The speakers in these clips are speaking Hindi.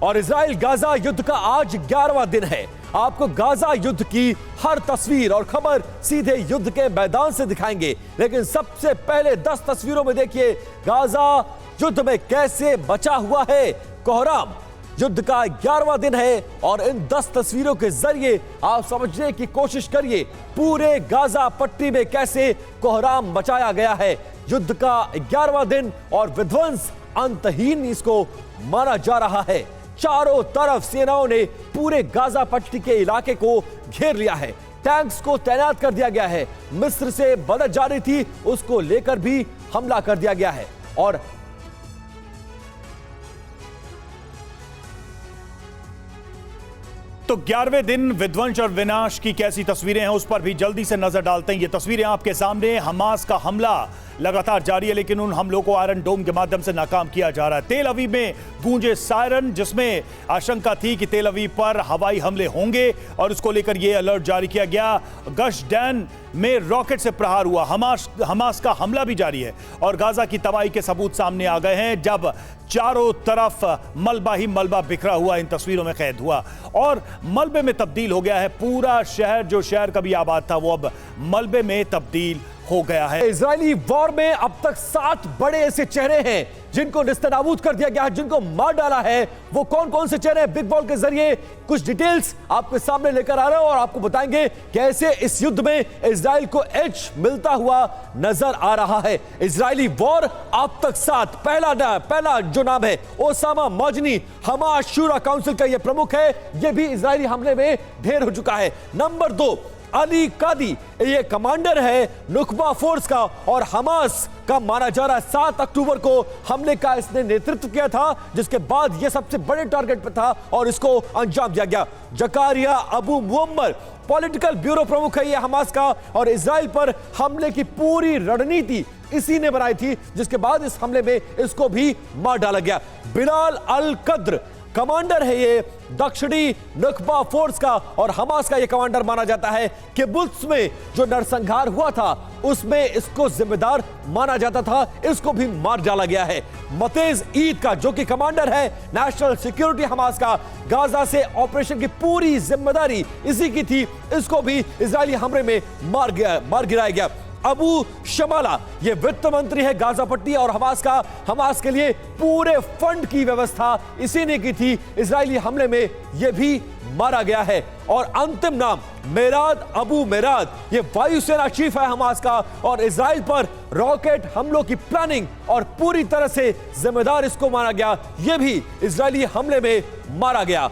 और इजराइल गाजा युद्ध का आज 11वां दिन है। आपको गाजा युद्ध की हर तस्वीर और खबर सीधे युद्ध के मैदान से दिखाएंगे, लेकिन सबसे पहले 10 तस्वीरों में देखिए गाजा युद्ध में कैसे बचा हुआ है कोहराम। युद्ध का 11वां दिन है और इन 10 तस्वीरों के जरिए आप समझने की कोशिश करिए पूरे गाजा पट्टी में कैसे कोहराम बचाया गया है। युद्ध का 11वां दिन और विध्वंस अंतहीन इसको माना जा रहा है। चारों तरफ सेनाओं ने पूरे गाजा पट्टी के इलाके को घेर लिया है। टैंक्स को तैनात कर दिया गया है। मिस्र से मदद जा रही थी, उसको लेकर भी हमला कर दिया गया है। और तो 11वें दिन विध्वंस और विनाश की कैसी तस्वीरें हैं उस पर भी जल्दी से नजर डालते हैं। ये तस्वीरें आपके सामने। हमास का हमला लगातार जारी है, लेकिन उन हमलों को आयरन डोम के माध्यम से नाकाम किया जा रहा है। तेल अवीव में गूंजे सायरन, जिसमें आशंका थी कि तेल अवीव पर हवाई हमले होंगे और उसको लेकर यह अलर्ट जारी किया गया। गश डैन में रॉकेट से प्रहार हुआ। हमास का हमला भी जारी है और गाजा की तबाही के सबूत सामने आ गए हैं, जब चारों तरफ मलबा ही मलबा बिखरा हुआ इन तस्वीरों में कैद हुआ और मलबे में तब्दील हो गया है पूरा शहर। जो शहर कभी आबाद था वो अब मलबे में तब्दील हो गया है। इजरायली वॉर में अब तक 7 बड़े ऐसे चेहरे हैं जिनको निस्तनाबूद कर दिया गया है, जिनको मार डाला है। वो कौन कौन से चेहरे हैं, बिग बॉल के जरिए कुछ डिटेल्स आपके सामने लेकर आ रहे हैं और आपको बताएंगे कैसे इस युद्ध में इजराइल को एज मिलता हुआ नजर आ रहा है। इजरायली वॉर अब तक 7। पहला जो नाम है ओसामा मौजनी, हमास शूरा काउंसिल का यह प्रमुख है, यह भी इजरायली हमले में ढेर हो चुका है। नंबर 2 अली कादी, ये कमांडर है नुकबा फोर्स का और हमास का माना जा रहा है। 7 अक्टूबर को हमले का इसने नेतृत्व किया था, जिसके बाद ये सबसे बड़े टारगेट पर था और इसको अंजाम दिया गया। Zakaria Abu Muammar political bureau प्रमुख है ये हमास का और इजराइल पर हमले की पूरी रणनीति इसी ने बनाई थी, जिसके बाद इस हमले में इसको भी मार डाला गया। बिलाल अल कद्र कमांडर है ये दक्षिणी नुकबा फोर्स का और हमास का ये कमांडर माना जाता है। किबुत्स में जो नरसंहार हुआ था उसमें इसको जिम्मेदार माना जाता था, इसको भी मार डाला गया है। मतेज ईद का जो कि कमांडर है नेशनल सिक्योरिटी हमास का, गाजा से ऑपरेशन की पूरी जिम्मेदारी इसी की थी, इसको भी इजरायली हमले में मार गिराया गया। अबू शमाला ये वित्त मंत्री है गाजा पट्टी और हमास के लिए पूरे फंड की व्यवस्था इसी ने की थी। इजरायली हमले में यह भी मारा गया है। और अंतिम नाम मेराद अबू मेराद, ये वायुसेना चीफ है हमास का और इजराइल पर रॉकेट हमलों की प्लानिंग और पूरी तरह से जिम्मेदार इसको माना गया, यह भी इजरायली हमले में मारा गया।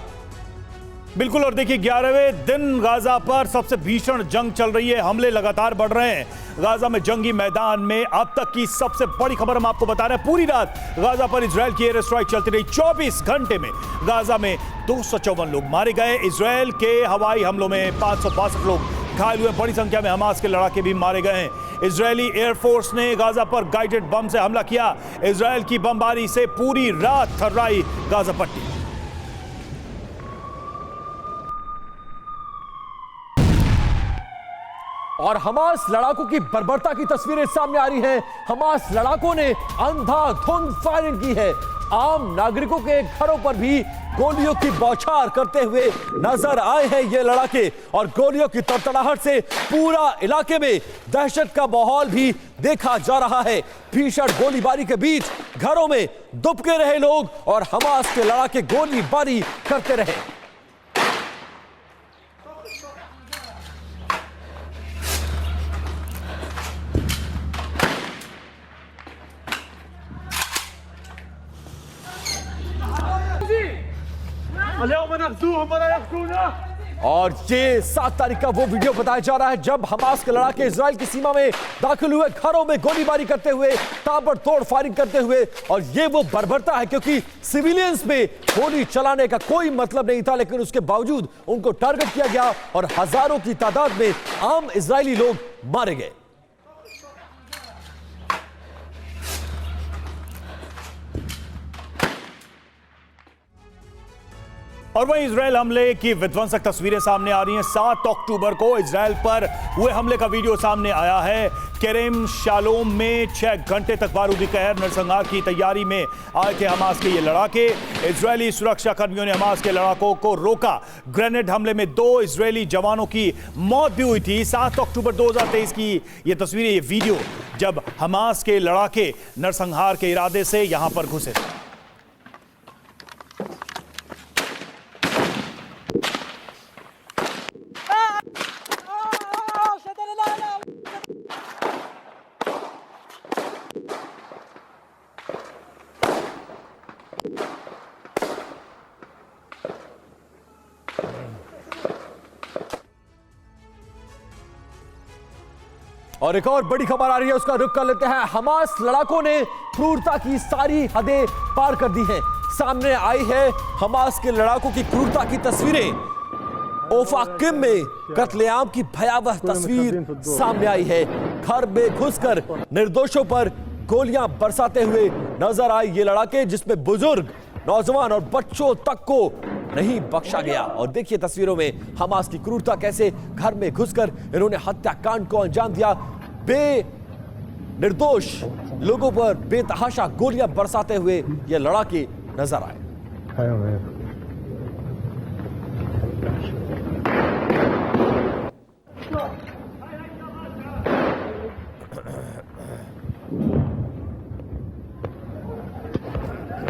बिल्कुल। और देखिए 11वें दिन गाजा पर सबसे भीषण जंग चल रही है, हमले लगातार बढ़ रहे हैं। गाजा में जंगी मैदान में अब तक की सबसे बड़ी खबर हम आपको बता रहे हैं। पूरी रात गाजा पर इजराइल की एयर स्ट्राइक चलती रही। 24 घंटे में गाजा में 254 लोग मारे गए। इजराइल के हवाई हमलों में 562 लोग घायल हुए। बड़ी संख्या में हमास के लड़ाके भी मारे गए हैं। इजरायली एयरफोर्स ने गाजा पर गाइडेड बम से हमला किया। इजराइल की बमबारी से पूरी रात थर्राई गाजा पट्टी। और हमास लड़ाकों की बर्बरता की तस्वीरें सामने आ रही हैं। हमास लड़ाकों ने अंधाधुंध फायरिंग की है। आम नागरिकों के घरों पर भी गोलियों की बौछार करते हुए नजर आए हैं ये लड़ाके और गोलियों की तड़तड़ाहट से पूरा इलाके में दहशत का माहौल भी देखा जा रहा है। भीषण गोलीबारी के बीच घरों में दुबके रहे लोग और हमास के लड़ाके गोलीबारी करते रहे। और ये 7 तारीख का वो वीडियो बताया जा रहा है जब हमास के लड़ाके इजराइल की सीमा में दाखिल हुए, घरों में गोलीबारी करते हुए, ताबड़तोड़ फायरिंग करते हुए। और ये वो बर्बरता है क्योंकि सिविलियंस में गोली चलाने का कोई मतलब नहीं था, लेकिन उसके बावजूद उनको टारगेट किया गया और हजारों की तादाद में आम इजरायली लोग मारे गए। और वहीं इजराइल हमले की विध्वंसक तस्वीरें सामने आ रही हैं। 7 अक्टूबर को इजराइल पर हुए हमले का वीडियो सामने आया है। केरेम शालोम में 6 घंटे तक बारूदी कहर नरसंहार की तैयारी में आए थे हमास के ये लड़ाके। इजरायली सुरक्षा कर्मियों ने हमास के लड़ाकों को रोका। ग्रेनेड हमले में 2 इजरायली जवानों की मौत भी हुई थी। 7 अक्टूबर 2023 की ये तस्वीरें, ये वीडियो, जब हमास के लड़ाके नरसंहार के इरादे से यहां पर घुसे थे। और एक और बड़ी खबर आ रही है, उसका रुख कर लेते हैं। हमास लड़ाकों ने क्रूरता की सारी हदें पार कर दी हैं। सामने आई है हमास के लड़ाकों की क्रूरता की तस्वीरें। ओफाकिम में कत्लेआम की भयावह तस्वीर सामने आई है। घर में घुसकर निर्दोषों पर गोलियां बरसाते हुए नजर आए ये लड़ाके, जिसमें बुजुर्ग, नौजवान और बच्चों तक को नहीं बख्शा गया। और देखिए तस्वीरों में हमास की क्रूरता, कैसे घर में घुसकर इन्होंने हत्याकांड को अंजाम दिया। निर्दोष लोगों पर बेतहाशा गोलियां बरसाते हुए ये लड़ाके नजर आए।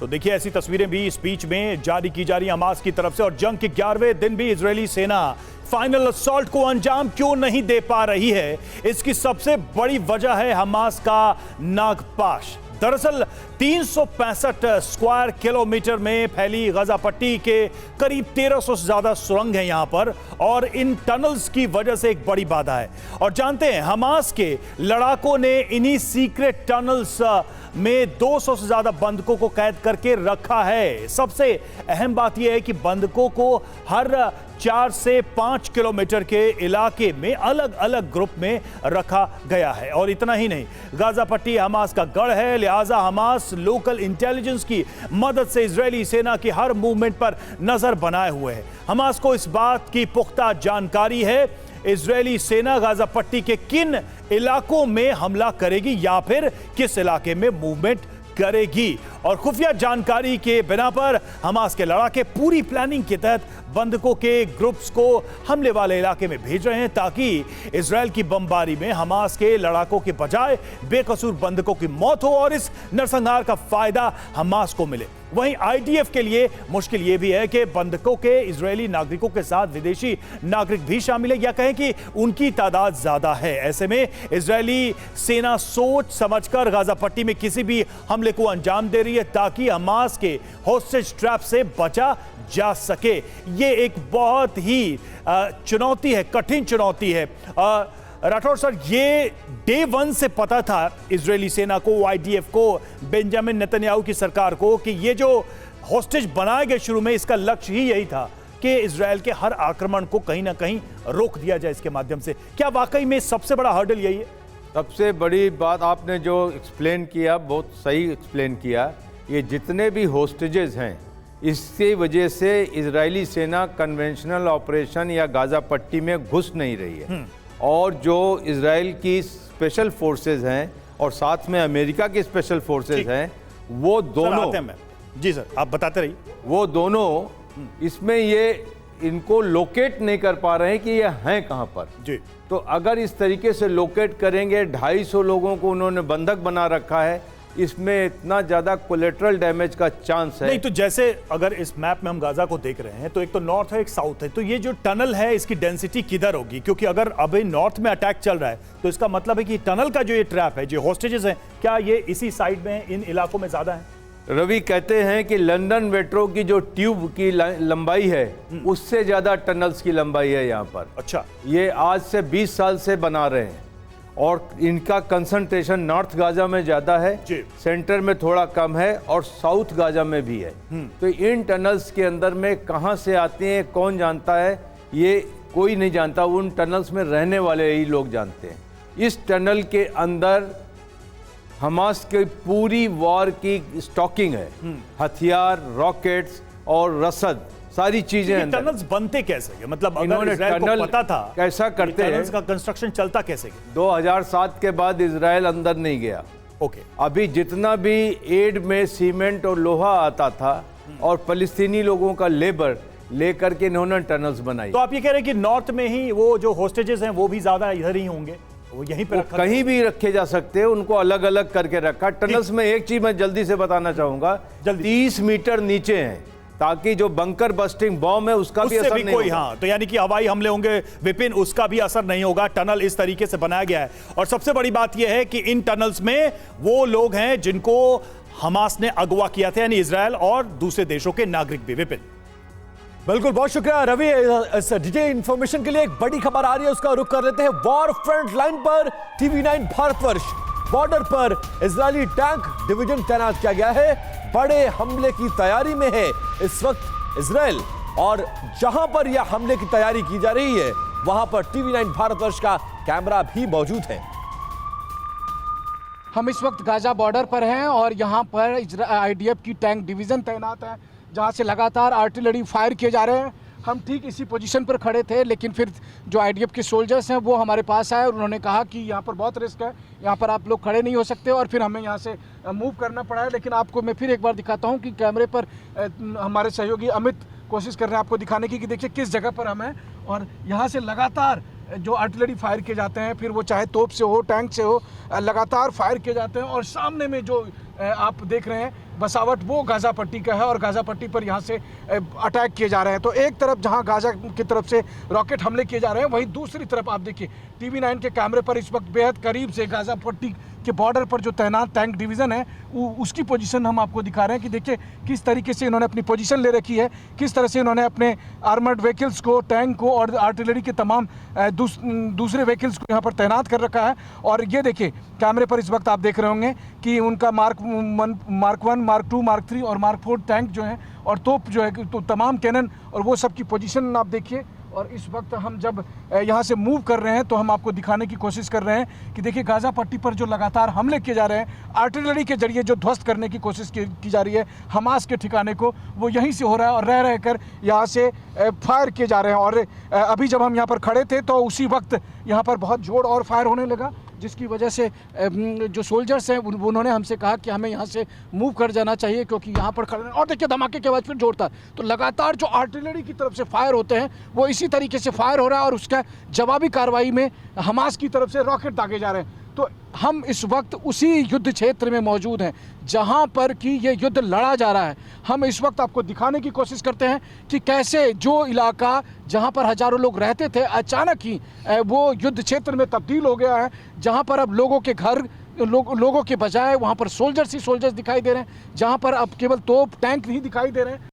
तो देखिए ऐसी तस्वीरें भी इस बीच में जारी की जा रही है हमास की तरफ से। और जंग के 11वें दिन भी इजरायली सेना फाइनल असॉल्ट को अंजाम क्यों नहीं दे पा रही है, इसकी सबसे बड़ी वजह है हमास का नागपाश। दरअसल 365 स्क्वायर किलोमीटर में फैली गजा पट्टी के करीब 1300 से ज्यादा सुरंग हैं यहां पर, और इन टनल्स की वजह से एक बड़ी बाधा है। और जानते हैं हमास के लड़ाकों ने इन्हीं सीक्रेट टनल्स में 200 से ज्यादा बंधकों को कैद करके रखा है। सबसे अहम बात यह है कि बंधकों को हर 4 से 5 किलोमीटर के इलाके में अलग अलग ग्रुप में रखा गया है। और इतना ही नहीं, गाजा पट्टी हमास का गढ़ है, लिहाजा हमास लोकल इंटेलिजेंस की मदद से इजरायली सेना की हर मूवमेंट पर नजर बनाए हुए है। हमास को इस बात की पुख्ता जानकारी है इजरायली सेना गाजा पट्टी के किन इलाकों में हमला करेगी या फिर किस इलाके में मूवमेंट करेगी। और खुफिया जानकारी के बिना पर हमास के लड़ाके पूरी प्लानिंग के तहत बंधकों के ग्रुप्स को हमले वाले इलाके में भेज रहे हैं, ताकि इजराइल की बमबारी में हमास के लड़ाकों के बजाय बेकसूर बंधकों की मौत हो और इस नरसंहार का फायदा हमास को मिले। वहीं आईडीएफ के लिए मुश्किल यह भी है कि बंधकों के इजरायली नागरिकों के साथ विदेशी नागरिक भी शामिल है, या कहें कि उनकी तादाद ज्यादा है। ऐसे में इजरायली सेना सोच समझकर गाजा पट्टी में किसी भी हमले को अंजाम दे रही है, ताकि हमास के होस्टेज ट्रैप से बचा जा सके। ये एक बहुत ही चुनौती है, कठिन चुनौती है। राठौर सर, ये डे 1 से पता था इजरायली सेना को, आईडीएफ को, बेंजामिन नेतन्याहू की सरकार को, कि ये जो होस्टेज बनाए गए शुरू में, इसका लक्ष्य ही यही था कि इजराइल के हर आक्रमण को कहीं ना कहीं रोक दिया जाए इसके माध्यम से। क्या वाकई में सबसे बड़ा हर्डल यही है? सबसे बड़ी बात आपने जो एक्सप्लेन किया, बहुत सही एक्सप्लेन किया। ये जितने भी होस्टेजेस हैं, इसकी वजह से इजरायली सेना कन्वेंशनल ऑपरेशन या गाजा पट्टी में घुस नहीं रही है। और जो इजराइल की स्पेशल फोर्सेस हैं और साथ में अमेरिका की स्पेशल फोर्सेस हैं, वो दोनों, जी सर आप बताते रहिए, वो दोनों इसमें ये इनको लोकेट नहीं कर पा रहे हैं कि ये हैं कहां पर। जी, तो अगर इस तरीके से लोकेट करेंगे, 250 लोगों को उन्होंने बंधक बना रखा है, इसमें इतना ज्यादा कोलेटरल डैमेज का चांस है। नहीं तो जैसे अगर इस मैप में हम गाजा को देख रहे हैं, तो एक तो नॉर्थ है, एक साउथ है, तो ये जो टनल है इसकी डेंसिटी किधर होगी? क्योंकि अगर अभी नॉर्थ में अटैक चल रहा है तो इसका मतलब है कि टनल का जो ये ट्रैप है, जो होस्टेजेस हैं, क्या ये इसी साइड में इन इलाकों में ज्यादा है? रवि कहते हैं कि लंदन मेट्रो की जो ट्यूब की लंबाई है, उससे ज्यादा टनल्स की लंबाई है यहाँ पर। अच्छा, ये आज से 20 साल से बना रहे हैं और इनका कंसंट्रेशन नॉर्थ गाजा में ज्यादा है, सेंटर में थोड़ा कम है और साउथ गाजा में भी है। तो इन टनल्स के अंदर में कहां से आते हैं कौन जानता है? ये कोई नहीं जानता, उन टनल्स में रहने वाले ही लोग जानते हैं। इस टनल के अंदर हमास की पूरी वॉर की स्टॉकिंग है, हथियार, रॉकेट्स और रसद, सारी चीजें ये अंदर। टनल्स बनते कैसे हैं? मतलब अगर इन्होंने इजराइल को टनल पता था कैसा कि करते हैं? टनल्स का कंस्ट्रक्शन चलता कैसे गया? 2007 के बाद इजराइल अंदर नहीं गया। ओके, अभी जितना भी एड में सीमेंट और लोहा आता था और फलस्तीनी लोगों का लेबर लेकर के इन्होंने टनल्स बनाई। तो आप ये कह रहे हैं कि नॉर्थ में ही वो जो होस्टेजेस हैं वो भी ज्यादा इधर ही होंगे, वो यहीं पे वो रखा कहीं भी रखे जा सकते हैं, उनको अलग अलग करके रखा। टनल्स में एक चीज मैं जल्दी से बताना चाहूंगा, जल्दी। 30 मीटर नीचे हैं ताकि जो बंकर बस्टिंग बॉम्ब है उसका भी उससे असर भी नहीं कोई, होगा। हाँ, तो यानी कि हवाई हमले होंगे विपिन, उसका भी असर नहीं होगा। टनल इस तरीके से बनाया गया है। और सबसे बड़ी बात यह है कि इन टनल्स में वो लोग हैं जिनको हमास ने अगवा किया था, यानी इजराइल और दूसरे देशों के नागरिक भी। विपिन, बिल्कुल, बहुत शुक्रिया रवि इस डिटेल इंफॉर्मेशन के लिए। एक बड़ी खबर आ रही है, उसका रुख कर लेते हैं। वॉर फ्रंट लाइन पर TV9 भारतवर्ष, बॉर्डर पर इजरायली टैंक डिवीजन तैनात किया गया है, बड़े हमले की तैयारी में है इस वक्त इजराइल। और जहां पर यह हमले की तैयारी की जा रही है वहां पर TV9 भारतवर्ष का कैमरा भी मौजूद है। हम इस वक्त गाजा बॉर्डर पर हैं और यहाँ पर IDF की टैंक डिवीज़न तैनात है, जहाँ से लगातार आर्टिलरी फायर किए जा रहे हैं। हम ठीक इसी पोजीशन पर खड़े थे, लेकिन फिर जो IDF के सोल्जर्स हैं वो हमारे पास आए और उन्होंने कहा कि यहाँ पर बहुत रिस्क है, यहाँ पर आप लोग खड़े नहीं हो सकते, और फिर हमें यहाँ से मूव करना पड़ा है। लेकिन आपको मैं फिर एक बार दिखाता हूँ कि कैमरे पर हमारे सहयोगी अमित कोशिश कर रहे हैं आपको दिखाने की कि देखिए किस जगह पर हम हैं। और यहाँ से लगातार जो आर्टिलरी फायर किए जाते हैं, फिर वो चाहे तोप से हो, टैंक से हो, लगातार फायर किए जाते हैं। और सामने में जो आप देख रहे हैं बसावट, वो गाज़ा पट्टी का है और गाज़ा पट्टी पर यहाँ से अटैक किए जा रहे हैं। तो एक तरफ जहाँ गाज़ा की तरफ से रॉकेट हमले किए जा रहे हैं, वहीं दूसरी तरफ आप देखिए TV9 के कैमरे पर इस वक्त बेहद करीब से गाज़ा पट्टी के बॉर्डर पर जो तैनात टैंक डिवीज़न है उसकी पोजीशन हम आपको दिखा रहे हैं कि देखिए किस तरीके से इन्होंने अपनी पोजीशन ले रखी है, किस तरह से इन्होंने अपने आर्मर्ड व्हीकल्स को, टैंक को और आर्टिलरी के तमाम दूसरे व्हीकल्स को यहाँ पर तैनात कर रखा है। और ये देखिए कैमरे पर इस वक्त आप देख रहे होंगे कि उनका मार्क 1, मार्क 2, मार्क 3 और मार्क 4 टैंक जो हैं और तोप जो है, तो तमाम कैनन और वो सब की पोजीशन आप देखिए। और इस वक्त हम जब यहाँ से मूव कर रहे हैं तो हम आपको दिखाने की कोशिश कर रहे हैं कि देखिए गाज़ा पट्टी पर जो लगातार हमले किए जा रहे हैं, आर्टिलरी के जरिए जो ध्वस्त करने की कोशिश की जा रही है हमास के ठिकाने को, वो यहीं से हो रहा है और रह रहकर यहाँ से फायर किए जा रहे हैं। और अभी जब हम यहाँ पर खड़े थे तो उसी वक्त यहाँ पर बहुत जोर और फायर होने लगा, जिसकी वजह से जो सोल्जर्स हैं उन्होंने हमसे कहा कि हमें यहाँ से मूव कर जाना चाहिए क्योंकि यहाँ पर खड़े। और देखिए धमाके के बाद फिर जोर था, तो लगातार जो आर्टिलरी की तरफ से फायर होते हैं वो इसी तरीके से फायर हो रहा है और उसका जवाबी कार्रवाई में हमास की तरफ से रॉकेट दागे जा रहे हैं। तो हम इस वक्त उसी युद्ध क्षेत्र में मौजूद हैं जहां पर कि ये युद्ध लड़ा जा रहा है। हम इस वक्त आपको दिखाने की कोशिश करते हैं कि कैसे जो इलाका जहां पर हजारों लोग रहते थे अचानक ही वो युद्ध क्षेत्र में तब्दील हो गया है, जहां पर अब लोगों के घर लोगों के बजाय वहां पर सोल्जर्स ही सोल्जर्स दिखाई दे रहे हैं, जहां पर अब केवल तोप टैंक नहीं दिखाई दे रहे हैं।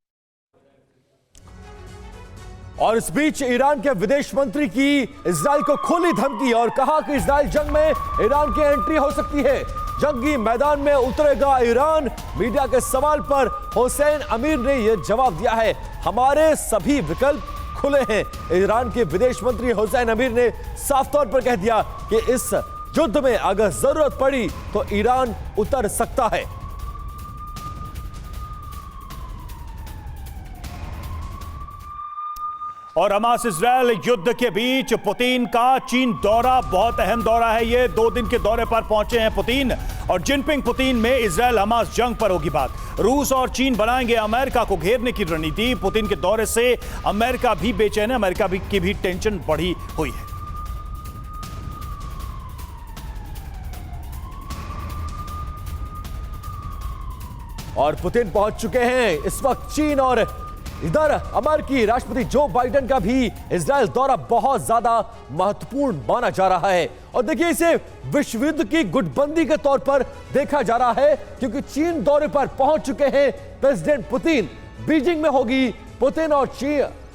और इस बीच ईरान के विदेश मंत्री की इजराइल को खुली धमकी और कहा कि इजराइल जंग में ईरान की एंट्री हो सकती है, जंगी मैदान में उतरेगा ईरान। मीडिया के सवाल पर हुसैन अमीर ने यह जवाब दिया है, हमारे सभी विकल्प खुले हैं। ईरान के विदेश मंत्री हुसैन अमीर ने साफ तौर पर कह दिया कि इस युद्ध में अगर जरूरत पड़ी तो ईरान उतर सकता है। और हमास इजराइल युद्ध के बीच पुतिन का चीन दौरा, बहुत अहम दौरा है ये। 2 दिन के दौरे पर पहुंचे हैं पुतिन और जिनपिंग। पुतिन में इजराइल हमास जंग पर होगी बात। रूस और चीन बनाएंगे अमेरिका को घेरने की रणनीति। पुतिन के दौरे से अमेरिका भी बेचैन है, अमेरिका की भी टेंशन बढ़ी हुई है। और पुतिन पहुंच चुके हैं इस वक्त चीन, और इधर अमेरिकी राष्ट्रपति जो बाइडेन का भी इजराइल दौरा बहुत ज्यादा महत्वपूर्ण माना जा रहा है। और देखिए इसे विश्व युद्ध की गुटबंदी के तौर पर देखा जा रहा है क्योंकि चीन दौरे पर पहुंच चुके हैं प्रेसिडेंट पुतिन। बीजिंग में होगी पुतिन और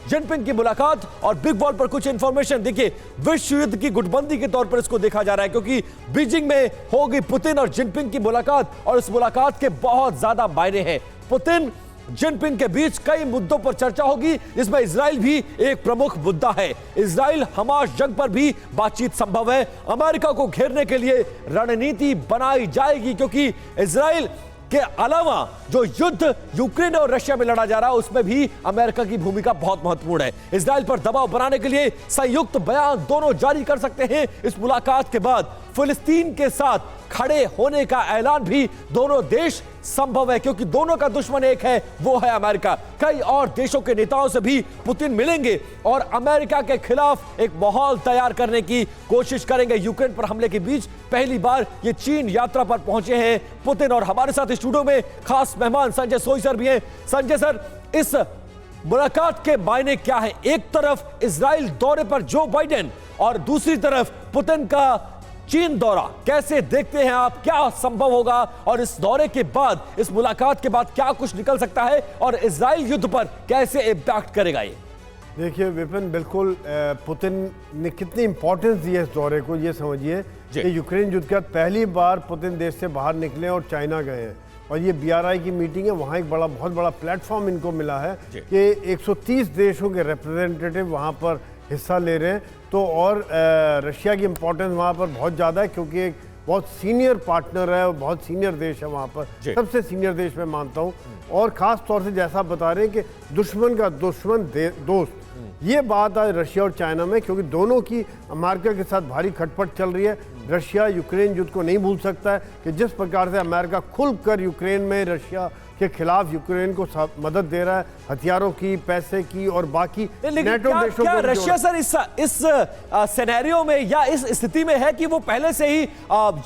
जिनपिंग की मुलाकात। और बिग बॉल पर कुछ इंफॉर्मेशन देखिए, विश्व युद्ध की गुटबंदी के तौर पर इसको देखा जा रहा है क्योंकि बीजिंग में होगी पुतिन और जिनपिंग की मुलाकात और इस मुलाकात के बहुत ज्यादा मायने हैं। पुतिन जिनपिंग के बीच कई मुद्दों पर चर्चा होगी, जिसमें इजराइल भी एक प्रमुख मुद्दा है। इजराइल हमास जंग पर भी बातचीत संभव है। अमेरिका को घेरने के लिए रणनीति बनाई जाएगी, क्योंकि इजराइल के अलावा जो युद्ध यूक्रेन और रशिया में लड़ा जा रहा है उसमें भी अमेरिका की भूमिका बहुत महत्वपूर्ण है। इजराइल पर दबाव बनाने के लिए संयुक्त बयान दोनों जारी कर सकते हैं। इस मुलाकात के बाद फिलिस्तीन के साथ खड़े होने का ऐलान भी दोनों देश संभव है, क्योंकि दोनों का दुश्मन एक है, वो है अमेरिका। कई और देशों के नेताओं से भी पुतिन मिलेंगे और अमेरिका के खिलाफ एक माहौल तैयार करने की कोशिश करेंगे। यूक्रेन पर हमले के बीच पहली बार ये चीन यात्रा पर पहुंचे हैं पुतिन, और हमारे साथ स्टूडियो में खास मेहमान संजय सोई सर भी हैं। संजय सर, इस मुलाकात के मायने क्या है? एक तरफ इजराइल दौरे पर जो बाइडेन और दूसरी तरफ पुतिन का चीन दौरा, कैसे देखते हैं आप? क्या संभव होगा और इस दौरे के बाद, इस मुलाकात के बाद क्या कुछ निकल सकता है और इजराइल युद्ध पर कैसे इंपैक्ट करेगा ये? देखिए विपिन, बिल्कुल पुतिन ने कितनी इंपॉर्टेंस दी है इस दौरे को, ये समझिए कि यूक्रेन युद्ध के बाद पहली बार पुतिन देश से बाहर निकले और चाइना गए हैं, और ये BRI की मीटिंग है। वहाँ एक बहुत बड़ा प्लेटफॉर्म इनको मिला है कि 130 देशों के रिप्रेजेंटेटिव वहाँ पर हिस्सा ले रहे हैं। तो और रशिया की इम्पोर्टेंस वहाँ पर बहुत ज़्यादा है, क्योंकि एक बहुत सीनियर पार्टनर है और बहुत सीनियर देश है वहाँ पर, सबसे सीनियर देश मैं मानता हूँ। और ख़ास तौर से जैसा आप बता रहे हैं कि दुश्मन का दुश्मन दोस्त, ये बात आज रशिया और चाइना में, क्योंकि दोनों की अमेरिका के साथ भारी खटपट चल रही है। रशिया यूक्रेन युद्ध को नहीं भूल सकता है कि जिस प्रकार से अमेरिका खुलकर यूक्रेन में रशिया के खिलाफ यूक्रेन को मदद दे रहा है, हथियारों की, पैसे की और बाकी नेटो देशों क्या रशिया सर इस सिनेरियो में या इस स्थिति में है कि वो पहले से ही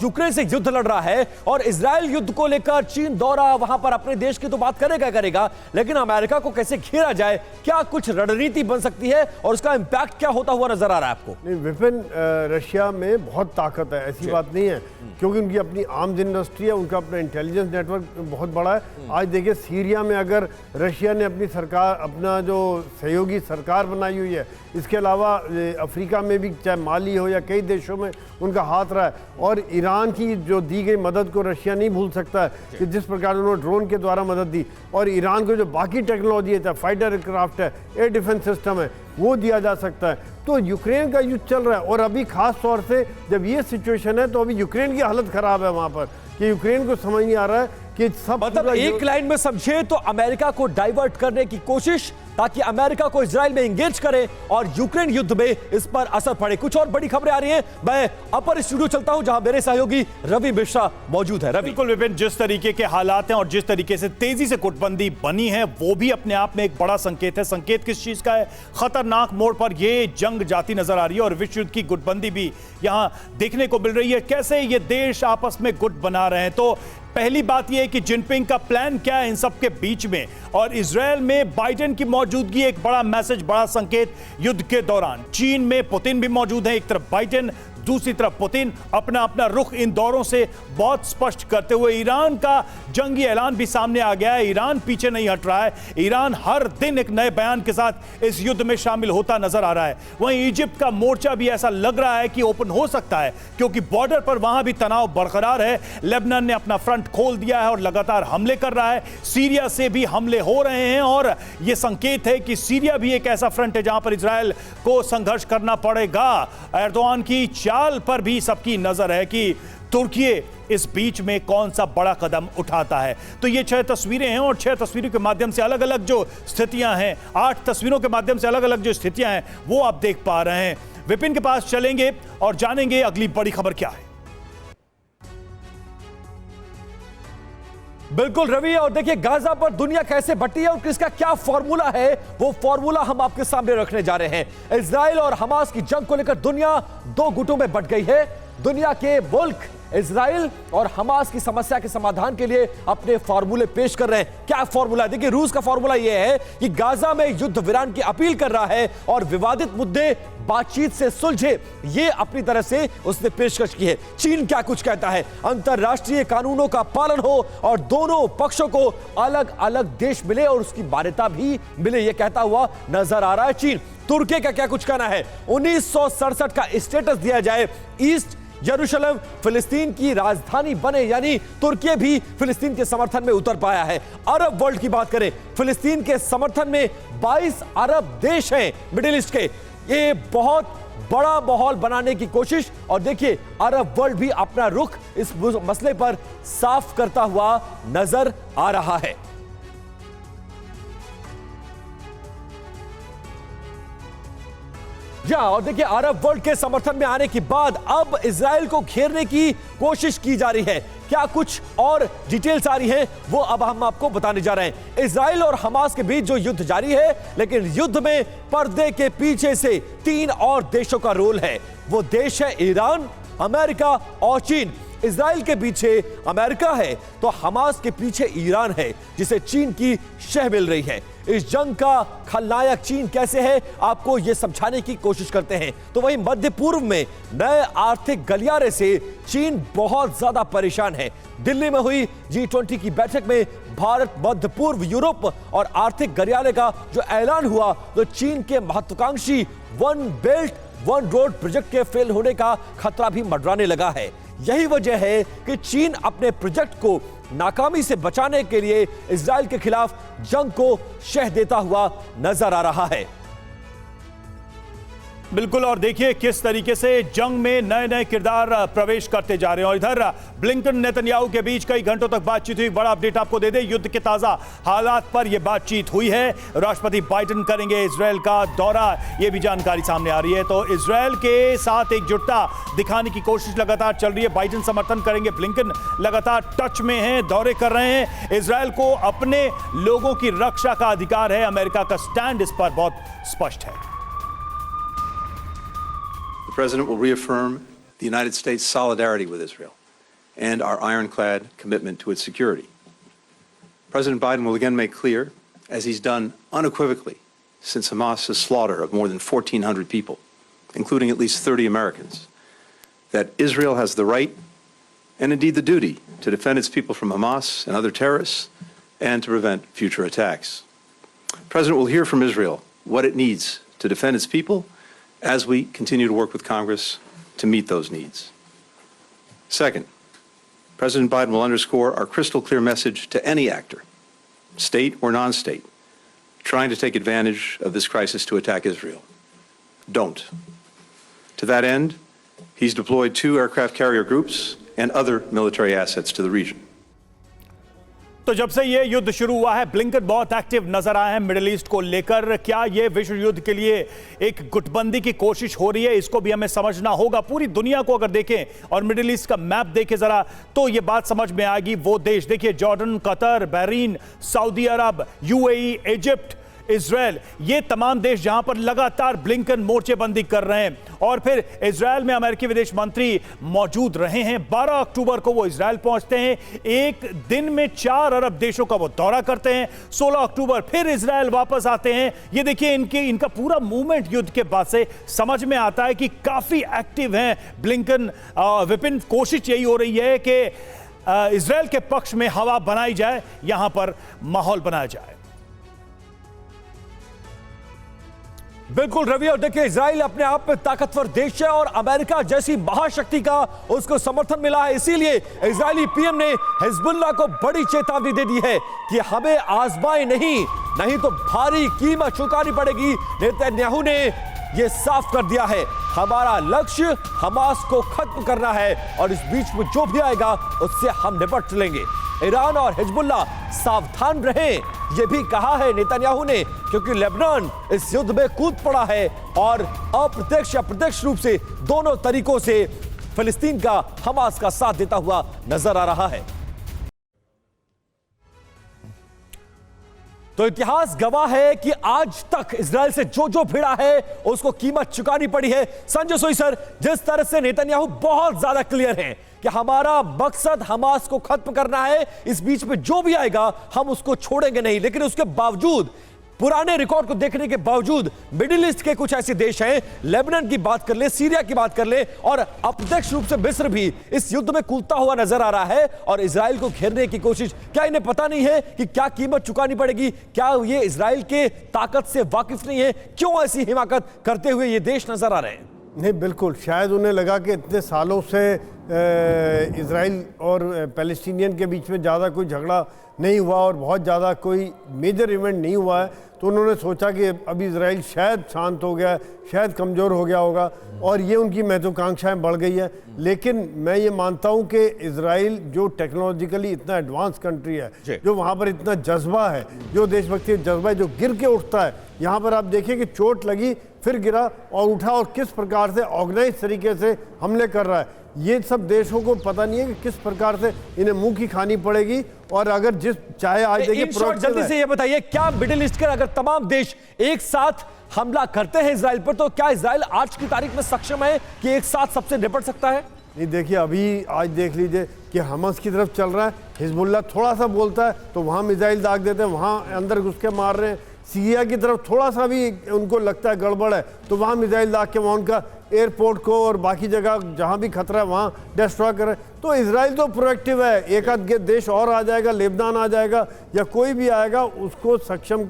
यूक्रेन से युद्ध लड़ रहा है और इजराइल युद्ध को लेकर चीन दौरा वहां पर अपने देश की तो बात करेगा, लेकिन अमेरिका को कैसे घेरा जाए? क्या कुछ रणनीति बन सकती है और उसका इंपैक्ट क्या होता हुआ नजर आ रहा है आपको? नहीं विपिन, रशिया में बहुत ताकत है, ऐसी बात नहीं है, क्योंकि उनकी अपनी आर्म्स इंडस्ट्री है, उनका अपना इंटेलिजेंस नेटवर्क बहुत बड़ा है। आज देखिए सीरिया में अगर रशिया ने अपनी सरकार, अपना जो सहयोगी सरकार बनाई हुई है, इसके अलावा अफ्रीका में भी चाहे माली हो या कई देशों में उनका हाथ रहा है। और ईरान की जो दी गई मदद को रशिया नहीं भूल सकता है कि जिस प्रकार उन्होंने ड्रोन के द्वारा मदद दी, और ईरान को जो बाकी टेक्नोलॉजी है, चाहे फाइटर एयरक्राफ्ट है, एयर डिफेंस सिस्टम है, वो दिया जा सकता है। तो यूक्रेन का युद्ध चल रहा है, और अभी खास तौर से जब ये सिचुएशन है तो अभी यूक्रेन की हालत खराब है वहाँ पर, कि यूक्रेन को समझ नहीं आ रहा है कि सब, मतलब एक लाइन में समझे तो अमेरिका को डाइवर्ट करने की कोशिश, ताकि अमेरिका को इजराइल में एंगेज करे और यूक्रेन युद्ध में इस पर असर पड़े। कुछ और बड़ी खबरें आ रही हैं, मैं अपर स्टूडियो चलता हूं जहां मेरे सहयोगी रवि मिश्रा मौजूद है। रवि, बिल्कुल विपिन, जिस तरीके के हालात हैं और जिस तरीके से तेजी से गुटबंदी बनी है, वो भी अपने आप में एक बड़ा संकेत है। संकेत किस चीज का है? खतरनाक मोड़ पर ये जंग जाती नजर आ रही है और विश्व युद्ध की गुटबंदी भी यहां देखने को मिल रही है। कैसे ये देश आपस में गुट बना रहे हैं? तो पहली बात यह है कि जिनपिंग का प्लान क्या है इन सब के बीच में, और इजरायल में बाइडेन की मौजूदगी एक बड़ा मैसेज, बड़ा संकेत युद्ध के दौरान। चीन में पुतिन भी मौजूद है, एक तरफ बाइडेन, दूसरी तरफ पुतिन अपना अपना रुख इन दौरों से बहुत स्पष्ट करते हुए। ईरान का जंगी ऐलान भी सामने आ गया है, ईरान पीछे नहीं हट रहा है, ईरान हर दिन एक नए बयान के साथ इस युद्ध में शामिल होता नजर आ रहा है। वहीं इजिप्ट का मोर्चा भी ऐसा लग रहा है कि ओपन हो सकता है, क्योंकि बॉर्डर पर वहां भी तनाव बरकरार है। लेबनान ने अपना फ्रंट खोल दिया है और लगातार हमले कर रहा है, सीरिया से भी हमले हो रहे हैं, और यह संकेत है कि सीरिया भी एक ऐसा फ्रंट है जहां पर इजरायल को संघर्ष करना पड़ेगा। एर्दोआन की चाल पर भी सबकी नजर है कि तुर्की इस बीच में कौन सा बड़ा कदम उठाता है। तो ये 6 तस्वीरें हैं और 6 तस्वीरों के माध्यम से अलग अलग जो स्थितियां हैं, 8 तस्वीरों के माध्यम से अलग अलग जो स्थितियां हैं वो आप देख पा रहे हैं। विपिन के पास चलेंगे और जानेंगे अगली बड़ी खबर क्या है। बिल्कुल रवि, और देखिए गाजा पर दुनिया कैसे बटी है और किसका क्या फॉर्मूला है, वो फॉर्मूला हम आपके सामने रखने जा रहे हैं। इजराइल और हमास की जंग को लेकर दुनिया 2 गुटों में बट गई है। दुनिया के मुल्क इजराइल और हमास की समस्या के समाधान के लिए अपने फॉर्मूले पेश कर रहे हैं। क्या फॉर्मूला? देखिए रूस का फॉर्मूला यह है कि गाजा में युद्ध विराम की अपील कर रहा है और विवादित मुद्दे बातचीत से सुलझे, ये अपनी तरफ से उसने पेशकश की है। चीन क्या कुछ कहता है? अंतरराष्ट्रीय कानूनों का पालन हो और दोनों पक्षों को अलग अलग देश मिले और उसकी मान्यता भी मिले, यह कहता हुआ नजर आ रहा है चीन। तुर्की का क्या कुछ कहना है? 1967 का स्टेटस दिया जाए ईस्ट यरूशलेम फिलिस्तीन की राजधानी बने, यानी तुर्की भी फिलिस्तीन के समर्थन में उतर पाया है। अरब वर्ल्ड की बात करें, फिलिस्तीन के समर्थन में 22 अरब देश हैं मिडिल ईस्ट के। ये बहुत बड़ा माहौल बनाने की कोशिश, और देखिए अरब वर्ल्ड भी अपना रुख इस मसले पर साफ करता हुआ नजर आ रहा है। और देखिए अरब वर्ल्ड के समर्थन में आने के बाद अब इजराइल को घेरने की कोशिश की जा रही है। क्या कुछ और डिटेल्स आ रही हैं वो अब हम आपको बताने जा रहे हैं। इजराइल और हमास के बीच जो युद्ध जारी है, लेकिन युद्ध में पर्दे के पीछे से 3 और देशों का रोल है। वो देश है ईरान, अमेरिका और चीन। इजराइल के पीछे अमेरिका है तो हमास के पीछे ईरान है, जिसे चीन की शह मिल रही है। इस जंग का खलनायक चीन कैसे है, आपको यह समझाने की कोशिश करते हैं। तो वहीं मध्य पूर्व में नए आर्थिक गलियारे से चीन बहुत ज्यादा परेशान है। दिल्ली में हुई G20 की बैठक में भारत, मध्य पूर्व, यूरोप और आर्थिक गलियारे का जो ऐलान हुआ, तो चीन के महत्वाकांक्षी one belt one road project के फेल होने का खतरा भी मंडराने लगा है। यही वजह है कि चीन अपने प्रोजेक्ट को नाकामी से बचाने के लिए इजराइल के खिलाफ जंग को शह देता हुआ नजर आ रहा है। बिल्कुल, और देखिए किस तरीके से जंग में नए नए किरदार प्रवेश करते जा रहे हैं। और इधर ब्लिंकन नेतन्याहू के बीच कई घंटों तक बातचीत हुई। बड़ा अपडेट आपको दे दें, युद्ध के ताजा हालात पर यह बातचीत हुई है। राष्ट्रपति बाइडेन करेंगे इजराइल का दौरा, यह भी जानकारी सामने आ रही है। तो इजराइल के साथ एकजुटता दिखाने की कोशिश लगातार चल रही है। बाइडेन समर्थन करेंगे, ब्लिंकन लगातार टच में हैं, दौरे कर रहे हैं। इजराइल को अपने लोगों की रक्षा का अधिकार है। अमेरिका का स्टैंड इस पर बहुत स्पष्ट है। The President will reaffirm the United States' solidarity with Israel and our ironclad commitment to its security. President Biden will again make clear, as he's done unequivocally since Hamas's slaughter of more than 1,400 people, including at least 30 Americans, that Israel has the right and indeed the duty to defend its people from Hamas and other terrorists and to prevent future attacks. The President will hear from Israel what it needs to defend its people as we continue to work with Congress to meet those needs. Second, President Biden will underscore our crystal clear message to any actor, state or non-state, trying to take advantage of this crisis to attack Israel. Don't. To that end, he's deployed 2 aircraft carrier groups and other military assets to the region. तो जब से ये युद्ध शुरू हुआ है, ब्लिंकन बहुत एक्टिव नजर आए हैं मिडिल ईस्ट को लेकर। क्या ये विश्व युद्ध के लिए एक गुटबंदी की कोशिश हो रही है, इसको भी हमें समझना होगा। पूरी दुनिया को अगर देखें और मिडिल ईस्ट का मैप देखें जरा, तो ये बात समझ में आएगी। वो देश देखिए, जॉर्डन, कतर, बहरीन, सऊदी अरब, UAE, इजिप्ट, इजराइल, ये तमाम देश जहां पर लगातार ब्लिंकन मोर्चेबंदी कर रहे हैं। और फिर इजराइल में अमेरिकी विदेश मंत्री मौजूद रहे हैं। 12 अक्टूबर को वो इजराइल पहुंचते हैं। एक दिन में 4 अरब देशों का वो दौरा करते हैं। 16 अक्टूबर फिर इजराइल वापस आते हैं। ये देखिए इनका पूरा मूवमेंट युद्ध के बाद से समझ में आता है कि काफी एक्टिव हैं ब्लिंकन। विपिन, कोशिश यही हो रही है कि इजराइल के पक्ष में हवा बनाई जाए, यहां पर माहौल बनाया जाए। बिल्कुल रवि, और देखिए इजराइल अपने आप में ताकतवर देश है और अमेरिका जैसी महाशक्ति का उसको समर्थन मिला है। इसीलिए इजरायली पीएम ने हिजबुल्लाह को बड़ी चेतावनी दे दी है कि हमें आजमाए नहीं तो भारी कीमत चुकानी पड़ेगी। नेतन्याहू ने यह साफ कर दिया है, हमारा लक्ष्य हमास को खत्म करना है और इस बीच में जो भी आएगा उससे हम निपट लेंगे। ईरान और हिजबुल्लाह सावधान रहें, यह भी कहा है नेतन्याहू ने, क्योंकि लेबनान इस युद्ध में कूद पड़ा है और अप्रत्यक्ष या प्रत्यक्ष रूप से दोनों तरीकों से फिलिस्तीन का, हमास का साथ देता हुआ नजर आ रहा है। तो इतिहास गवाह है कि आज तक इजराइल से जो भिड़ा है उसको कीमत चुकानी पड़ी है। संजय सोई सर, जिस तरह से नेतन्याहू बहुत ज्यादा क्लियर है कि हमारा मकसद हमास को खत्म करना है, इस बीच में जो भी आएगा हम उसको छोड़ेंगे नहीं, लेकिन उसके बावजूद, पुराने रिकॉर्ड को देखने के बावजूद, मिडिल ईस्ट के कुछ ऐसे देश हैं, लेबनान की बात कर ले, सीरिया की बात कर ले, और अप्रत्यक्ष रूप से मिस्र भी इस युद्ध में कूदता हुआ नजर आ रहा है और इजराइल को घेरने की कोशिश। क्या इन्हें पता नहीं है कि क्या कीमत चुकानी पड़ेगी? क्या ये इजराइल के ताकत से वाकिफ नहीं है? क्यों ऐसी हिमाकत करते हुए ये देश नजर आ रहे हैं? नहीं, बिल्कुल, शायद उन्हें लगा कि इतने सालों से इजराइल और पैलेस्टीनियन के बीच में ज़्यादा कोई झगड़ा नहीं हुआ और बहुत ज़्यादा कोई मेजर इवेंट नहीं हुआ है, तो उन्होंने सोचा कि अभी इजराइल शायद शांत हो गया, शायद कमज़ोर हो गया होगा और ये उनकी महत्वाकांक्षाएं बढ़ गई है। लेकिन मैं ये मानता हूँ कि इजराइल जो टेक्नोलॉजिकली इतना एडवांस कंट्री है, जो वहाँ पर इतना जज्बा है, जो देशभक्ति जज्बा है, जो गिर के उठता है, यहाँ पर आप देखिए कि चोट लगी फिर गिरा और उठा और किस प्रकार से ऑर्गेनाइज तरीके से हमले कर रहा है। ये सब देशों को पता नहीं है कि किस प्रकार से इन्हें मुंह की खानी पड़ेगी। और अगर जिस चाहे आज देखिए जल्दी से ये बताइए, क्या मिडिल ईस्ट के अगर तमाम देश एक साथ हमला करते हैं इजराइल पर, तो क्या इजराइल आज की तारीख में सक्षम है कि एक साथ सबसे निपट सकता है? नहीं, देखिए अभी आज देख लीजिए कि हमास की तरफ चल रहा है, हिजबुल्लाह थोड़ा सा बोलता है तो वहाँ मिसाइल दाग देते हैं, वहाँ अंदर घुस के मार रहे हैं। सीरिया की तरफ थोड़ा सा भी उनको लगता है गड़बड़ है तो वहाँ मिसाइल दाग के वहाँ उनका एयरपोर्ट को और बाकी जगह जहाँ भी खतरा है वहाँ डिस्ट्रॉय कर रहे हैं। तो इजराइल तो प्रोएक्टिव है, एक आध देश और आ जाएगा, लेबनान आ जाएगा या कोई भी आएगा, उसको सक्षम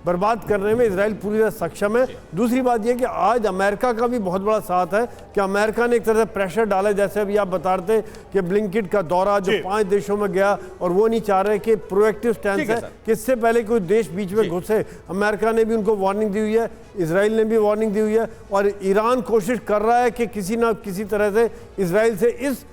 बर्बाद करने में इजराइल पूरी तरह सक्षम है। दूसरी बात यह कि आज अमेरिका का भी बहुत बड़ा साथ है कि अमेरिका ने एक तरह से प्रेशर डाला, जैसे अभी आप बता रहे थे कि ब्लिंकिट का दौरा जो 5 देशों में गया और वो नहीं चाह रहे कि प्रोएक्टिव स्टैंड है कि इससे पहले कोई देश बीच में घुसे। अमेरिका ने भी उनको वार्निंग दी हुई है, इजराइल ने भी वार्निंग दी हुई है और ईरान कोशिश कर रहा है कि किसी ना किसी तरह से इजराइल से इस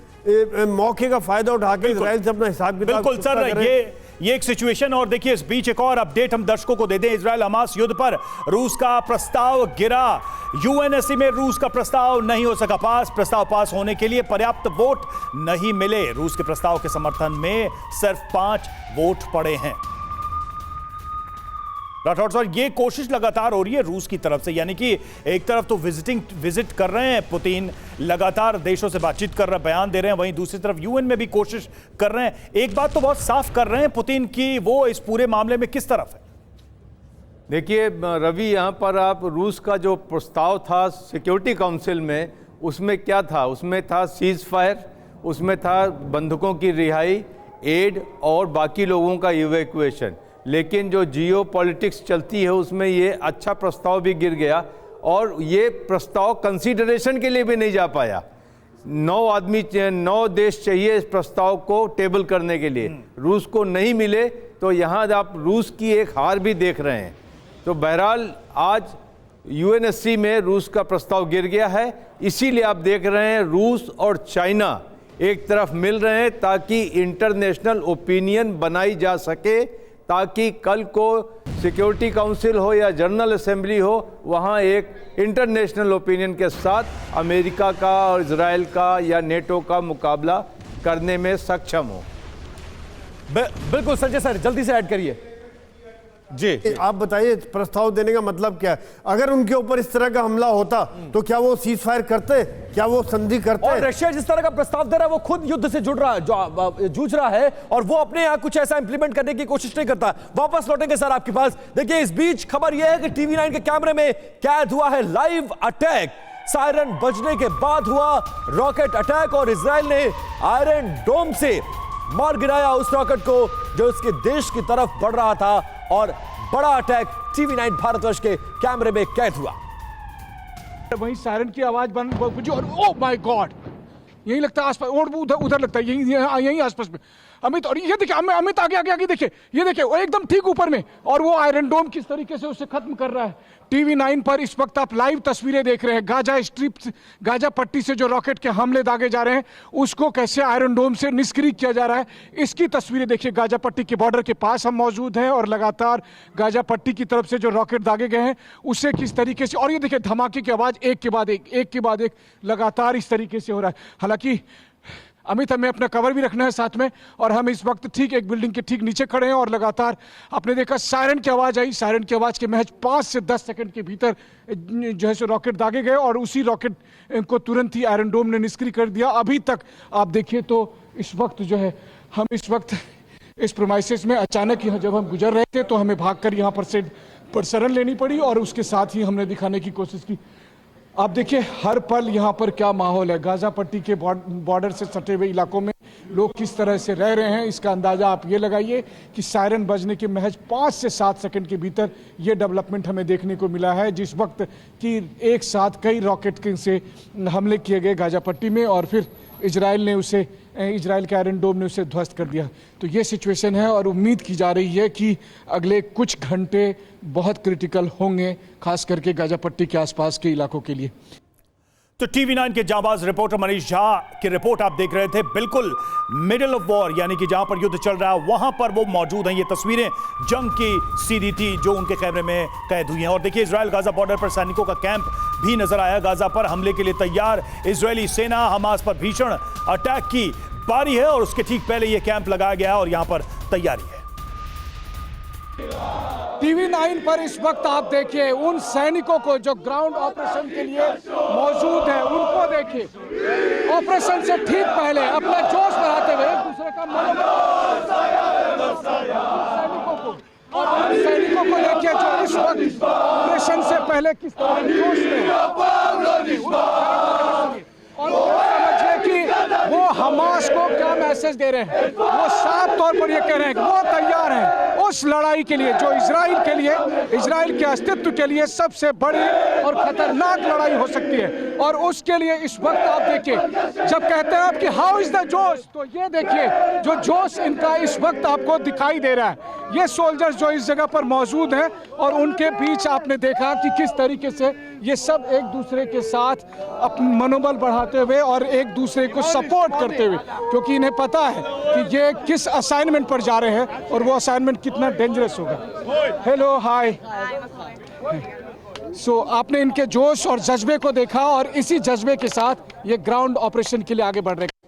मौके का फायदा उठा के इजराइल से अपना हिसाब किताब। बिल्कुल सर, ये एक सिचुएशन। और देखिए इस बीच एक और अपडेट हम दर्शकों को दे दें। इजराइल हमास युद्ध पर रूस का प्रस्ताव गिरा। यूएनएससी में रूस का प्रस्ताव नहीं हो सका पास। प्रस्ताव पास होने के लिए पर्याप्त वोट नहीं मिले। रूस के प्रस्ताव के समर्थन में सिर्फ 5 वोट पड़े हैं। राठौड़ साहब, ये कोशिश लगातार हो रही है रूस की तरफ से, यानी कि एक तरफ तो विजिट कर रहे हैं पुतिन, लगातार देशों से बातचीत कर रहे हैं, बयान दे रहे हैं, वहीं दूसरी तरफ यूएन में भी कोशिश कर रहे हैं। एक बात तो बहुत साफ कर रहे हैं पुतिन की, वो इस पूरे मामले में किस तरफ है? देखिए रवि, यहाँ पर आप रूस का जो प्रस्ताव था सिक्योरिटी काउंसिल में, उसमें क्या था? उसमें था सीज फायर, उसमें था बंधकों की रिहाई, एड और बाकी लोगों का इवैक्यूएशन। लेकिन जो जियो पॉलिटिक्स चलती है उसमें ये अच्छा प्रस्ताव भी गिर गया और ये प्रस्ताव कंसीडरेशन के लिए भी नहीं जा पाया। 9 देश चाहिए इस प्रस्ताव को टेबल करने के लिए, रूस को नहीं मिले, तो यहाँ आप रूस की एक हार भी देख रहे हैं। तो बहरहाल आज यूएनएससी में रूस का प्रस्ताव गिर गया है। इसीलिए आप देख रहे हैं रूस और चाइना एक तरफ मिल रहे हैं ताकि इंटरनेशनल ओपिनियन बनाई जा सके, ताकि कल को सिक्योरिटी काउंसिल हो या जनरल असेंबली हो, वहाँ एक इंटरनेशनल ओपिनियन के साथ अमेरिका का और इजराइल का या नेटो का मुकाबला करने में सक्षम हो। बिल्कुल संजय सर, जल्दी से ऐड करिए जी। आप बताइए प्रस्ताव देने का मतलब क्या है? अगर उनके ऊपर इस तरह का हमला होता तो क्या वो सीज फायर करते, क्या वो संधि करते? और रशिया जिस तरह का प्रस्ताव दे रहा है वो खुद युद्ध से जूझ रहा है और वो अपने यहाँ कुछ ऐसा इंप्लीमेंट करने की कोशिश नहीं करता। वापस लौटेंगे सर आपके पास। देखिए इस बीच खबर यह है कि टीवी9 के कैमरे में कैद हुआ है लाइव अटैक। सायरन बजने के बाद हुआ रॉकेट अटैक और इजराइल ने आयरन डोम से मार गिराया उस रॉकेट को जो उसके देश की तरफ बढ़ रहा था और बड़ा अटैक टीवी9 भारतवर्ष के कैमरे में कैद हुआ। वहीं सायरन की आवाज बंद गुजरी और ओ माय गॉड, यही लगता है आसपास और उधर लगता है यही आसपास में अमित। और ये देखिए अमित आगे देखिए, ये देखिए वो एकदम ठीक ऊपर में, और वो आयरन डोम किस तरीके से उसे खत्म कर रहा है। टीवी9 पर इस वक्त आप लाइव तस्वीरें देख रहे हैं। गाजा स्ट्रिप, गाजा पट्टी से जो रॉकेट के हमले दागे जा रहे हैं उसको कैसे आयरन डोम से निष्क्रिय किया जा रहा है, इसकी तस्वीरें देखिए। गाजा पट्टी के बॉर्डर के पास हम मौजूद हैं और लगातार गाजा पट्टी की तरफ से जो रॉकेट दागे गए हैं उससे किस तरीके से, और ये देखिए धमाके की आवाज एक के बाद एक लगातार इस तरीके से हो रहा है। हालांकि अमित, हमें अपना कवर भी रखना है साथ में, और हम इस वक्त ठीक एक बिल्डिंग के ठीक नीचे खड़े हैं और लगातार आपने देखा सायरन की आवाज़ आई। सायरन की आवाज़ के महज 5 से 10 सेकंड के भीतर जो है सो रॉकेट दागे गए और उसी रॉकेट को तुरंत ही आयरन डोम ने निष्क्रिय कर दिया। अभी तक आप देखिए तो इस वक्त जो है हम इस वक्त इस प्रीमाइसेस में अचानक यहाँ जब हम गुजर रहे थे तो हमें भागकर यहाँ पर शरण लेनी पड़ी और उसके साथ ही हमने दिखाने की कोशिश की। आप देखिए हर पल यहाँ पर क्या माहौल है। गाजा पट्टी के बॉर्डर से सटे हुए इलाकों में लोग किस तरह से रह रहे हैं, इसका अंदाज़ा आप ये लगाइए कि सायरन बजने के महज 5 से 7 सेकंड के भीतर ये डेवलपमेंट हमें देखने को मिला है, जिस वक्त कि एक साथ कई रॉकेट से हमले किए गए गाजा पट्टी में और फिर इजराइल के आयरन डोम ने उसे ध्वस्त कर दिया। तो ये सिचुएशन है और उम्मीद की जा रही है कि अगले कुछ घंटे बहुत क्रिटिकल होंगे, खास करके गाजा पट्टी के आसपास के इलाकों के लिए। तो टीवी 9 के जाबाज रिपोर्टर मनीष झा की रिपोर्ट आप देख रहे थे। बिल्कुल मिडिल ऑफ वॉर, यानी कि जहां पर युद्ध चल रहा है वहां पर वो मौजूद हैं। ये तस्वीरें जंग की सीधी थी जो उनके कैमरे में कैद हुई हैं। और देखिए, इजराइल गाजा बॉर्डर पर सैनिकों का कैंप भी नजर आया। गाजा पर हमले के लिए तैयार इजरायली सेना हमास पर भीषण अटैक की बारी है और उसके ठीक पहले यह कैंप लगाया गया और यहां पर तैयारी है। टीवी 9 पर इस वक्त आप देखिए उन सैनिकों को जो ग्राउंड ऑपरेशन के लिए मौजूद है, उनको देखिए ऑपरेशन से ठीक पहले अपना जोश बढ़ाते हुए एक दूसरे का सैनिकों को और उन सैनिकों को देखिए जो इस वक्त ऑपरेशन से पहले किस तरह जोश में और समझिए कि वो हमास को क्या मैसेज दे रहे हैं। वो साफ तौर पर ये कह रहे हैं कि वो तैयार हैं उस लड़ाई के लिए जो इजराइल के अस्तित्व के लिए सबसे बड़ी और खतरनाक लड़ाई हो सकती है। और उसके लिए इस वक्त आप देखिए, जब कहते हैं आप कि हाउ इज द जोश, तो ये देखिए जो जोश इनका इस वक्त आपको दिखाई दे रहा है। ये सोल्जर्स जो इस जगह पर मौजूद हैं और उनके बीच आपने देखा कि किस तरीके से ये सब एक दूसरे के साथ अपना मनोबल बढ़ाते हुए और एक दूसरे को सपोर्ट करते हुए, क्योंकि इन्हें पता है कि ये किस असाइनमेंट पर जा रहे हैं और वो असाइनमेंट कितना डेंजरस होगा। हेलो, हाय। सो आपने इनके जोश और जज्बे को देखा और इसी जज्बे के साथ ये ग्राउंड ऑपरेशन के लिए आगे बढ़ रहे हैं।